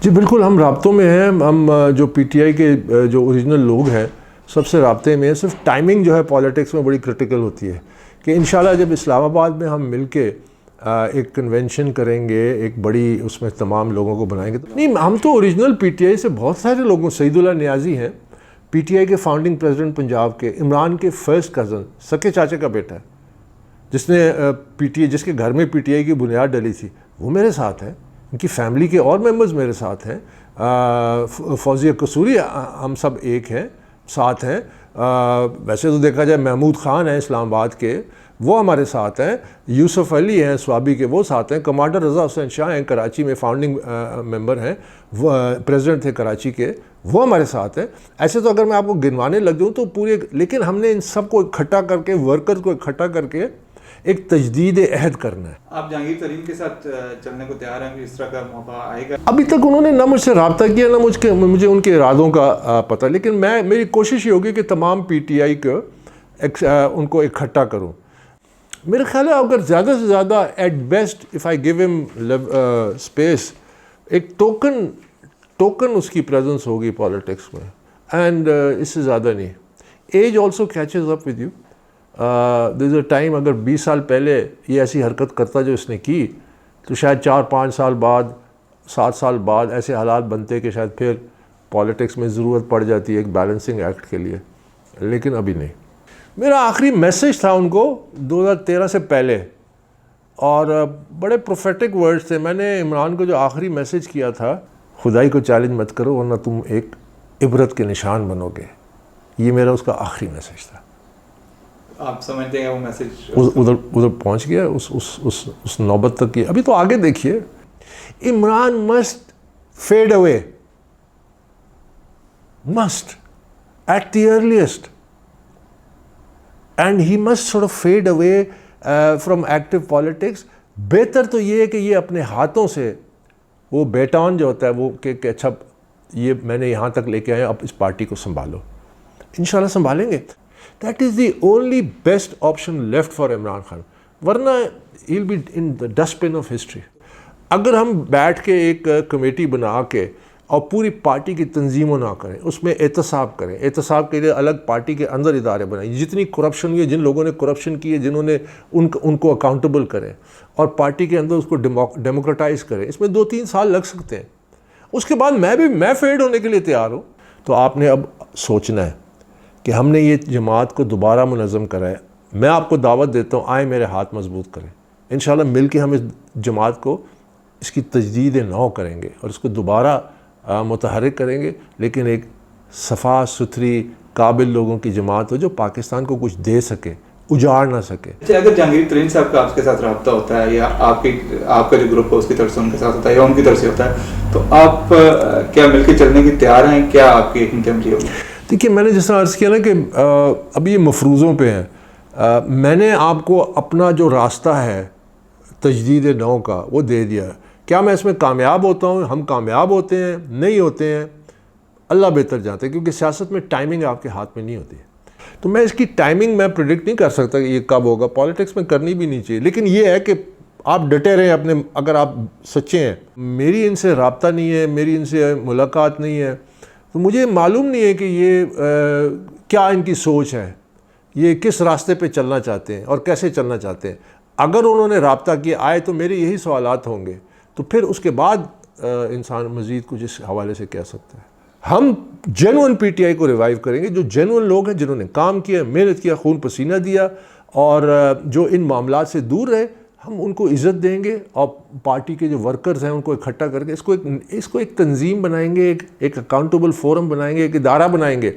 جی بالکل، ہم رابطوں میں ہیں. ہم جو پی ٹی آئی کے جو اوریجنل لوگ ہیں سب سے رابطے میں ہیں. صرف ٹائمنگ جو ہے پالیٹکس میں بڑی کرٹیکل ہوتی ہے کہ انشاءاللہ جب اسلام آباد میں ہم مل کے ایک کنونشن کریں گے، ایک بڑی اس میں تمام لوگوں کو بنائیں گے. نہیں، ہم تو اوریجنل پی ٹی آئی سے بہت سارے لوگوں، سعید اللہ نیازی ہیں پی ٹی آئی کے فاؤنڈنگ پریزیڈنٹ پنجاب کے، عمران کے فرسٹ کزن، سکے چاچے کا بیٹا ہے، جس نے پی ٹی آئی، جس کے گھر میں پی ٹی آئی کی بنیاد ڈلی تھی، وہ میرے ساتھ ہیں. ان کی فیملی کے اور ممبرز میرے ساتھ ہیں. فوزیہ قصوری، ہم سب ایک ہیں، ساتھ ہیں. ویسے تو دیکھا جائے محمود خان ہیں اسلام آباد کے، وہ ہمارے ساتھ ہیں. یوسف علی ہیں سوابی کے، وہ ساتھ ہیں. کمانڈر رضا حسین شاہ ہیں کراچی میں، فاؤنڈنگ ممبر ہیں، وہ پریزیڈنٹ تھے کراچی کے، وہ ہمارے ساتھ ہیں. ایسے تو اگر میں آپ کو گنوانے لگ جاؤں تو پورے، لیکن ہم نے ان سب کو اکٹھا کر کے، ورکرز کو اکٹھا کر کے ایک تجدید عہد کرنا ہے. آپ جہانگیر ترین کے ساتھ چلنے کو تیار ہیں کہ اس طرح کا موقع آئے گا؟ ابھی تک انہوں نے نہ مجھ سے رابطہ کیا، نہ مجھے ان کے ارادوں کا پتہ، لیکن میری کوشش یہ ہوگی کہ تمام پی ٹی آئی کو ان کو اکٹھا کروں. میرے خیال ہے اگر زیادہ سے زیادہ at best if I give ہم اسپیس، ایک ٹوکن اس کی پریزنس ہوگی پالیٹکس میں، اینڈ اس سے زیادہ نہیں. Age also catches up with you. There is a time, اگر 20 سال پہلے یہ ایسی حرکت کرتا جو اس نے کی تو شاید 4-5 سال بعد، 7 سال بعد ایسے حالات بنتے کہ شاید پھر پالیٹکس میں ضرورت پڑ جاتی ہے ایک بیلنسنگ ایکٹ کے لیے، لیکن ابھی نہیں. میرا آخری میسیج تھا ان کو 2013 سے پہلے، اور بڑے پروفیٹک ورڈز تھے. میں نے عمران کو جو آخری میسیج کیا تھا، خدائی کو چیلنج مت کرو ورنہ تم ایک عبرت کے نشان بنو گے. یہ میرا اس کا آخری میسیج تھا. آپ سمجھتے ہیں وہ میسیج ادھر پہنچ گیا اس نوبت تک کی. ابھی تو آگے دیکھیے، Imran must fade away, must at the earliest, and he must sort of fade away from active politics. بہتر تو یہ ہے کہ یہ اپنے ہاتھوں سے وہ بیٹان جو ہوتا ہے وہ کہ اچھا یہ میں نے یہاں تک لے کے آیا، اب اس پارٹی کو سنبھالو. انشاءاللہ سنبھالیں گے. That is the only best option left for Imran Khan, ورنہ he'll be in the dustbin of history. اگر ہم بیٹھ کے ایک کمیٹی بنا کے اور پوری پارٹی کی تنظیموں نہ کریں، اس میں احتساب کریں، احتساب کے لیے الگ پارٹی کے اندر ادارے بنائیں، جتنی کرپشن ہوئی ہے، جن لوگوں نے کرپشن کی ہے، جنہوں نے ان کو اکاؤنٹیبل کریں، اور پارٹی کے اندر اس کو ڈیموکریٹائز کریں. اس میں 2-3 سال لگ سکتے ہیں. اس کے بعد میں فیڈ ہونے کے لیے تیار ہوں. تو آپ نے اب سوچنا ہے کہ ہم نے یہ جماعت کو دوبارہ منظم کرا ہے. میں آپ کو دعوت دیتا ہوں، آئیں میرے ہاتھ مضبوط کریں. انشاءاللہ مل کے ہم اس جماعت کو، اس کی تجدید نو کریں گے اور اس کو دوبارہ متحرک کریں گے، لیکن ایک صفا ستھری قابل لوگوں کی جماعت ہو جو پاکستان کو کچھ دے سکے، اجاڑ نہ سکے. اگر جہانگیر ترین صاحب کا آپ کے ساتھ رابطہ ہوتا ہے، یا آپ کا جو گروپ ہے اس کی طرف سے ان کے ساتھ ہوتا ہے یا ان کی طرف سے ہوتا ہے، تو آپ کیا مل کے چلنے کی تیار ہیں؟ کیا آپ کی ایک انتظامیہ ہوگی؟ دیکھیے، میں نے جس طرح عرض کیا نا کہ ابھی یہ مفروضوں پہ ہیں. میں نے آپ کو اپنا جو راستہ ہے تجدید نو کا وہ دے دیا ہے. کیا میں اس میں کامیاب ہوتا ہوں؟ ہم کامیاب ہوتے ہیں، نہیں ہوتے ہیں، اللہ بہتر جانتے ہیں، کیونکہ سیاست میں ٹائمنگ آپ کے ہاتھ میں نہیں ہوتی ہے. تو میں اس کی ٹائمنگ میں پریڈکٹ نہیں کر سکتا کہ یہ کب ہوگا. پالیٹکس میں کرنی بھی نہیں چاہیے، لیکن یہ ہے کہ آپ ڈٹے رہیں اپنے، اگر آپ سچے ہیں. میری ان سے رابطہ نہیں ہے، میری ان سے ملاقات نہیں ہے، تو مجھے معلوم نہیں ہے کہ یہ کیا ان کی سوچ ہے، یہ کس راستے پہ چلنا چاہتے ہیں اور کیسے چلنا چاہتے ہیں. اگر انہوں نے رابطہ کیا آئے تو میرے یہی سوالات ہوں گے، تو پھر اس کے بعد انسان مزید کچھ اس حوالے سے کہہ سکتا ہے. ہم جینوئن پی ٹی آئی کو ریوائیو کریں گے، جو جینوئن لوگ ہیں، جنہوں نے کام کیا، محنت کیا، خون پسینہ دیا، اور جو ان معاملات سے دور رہے. ہم ان کو عزت دیں گے، اور پارٹی کے جو ورکرز ہیں ان کو اکٹھا کر کے اس کو ایک تنظیم بنائیں گے، ایک اکاؤنٹیبل فورم بنائیں گے، ایک ادارہ بنائیں گے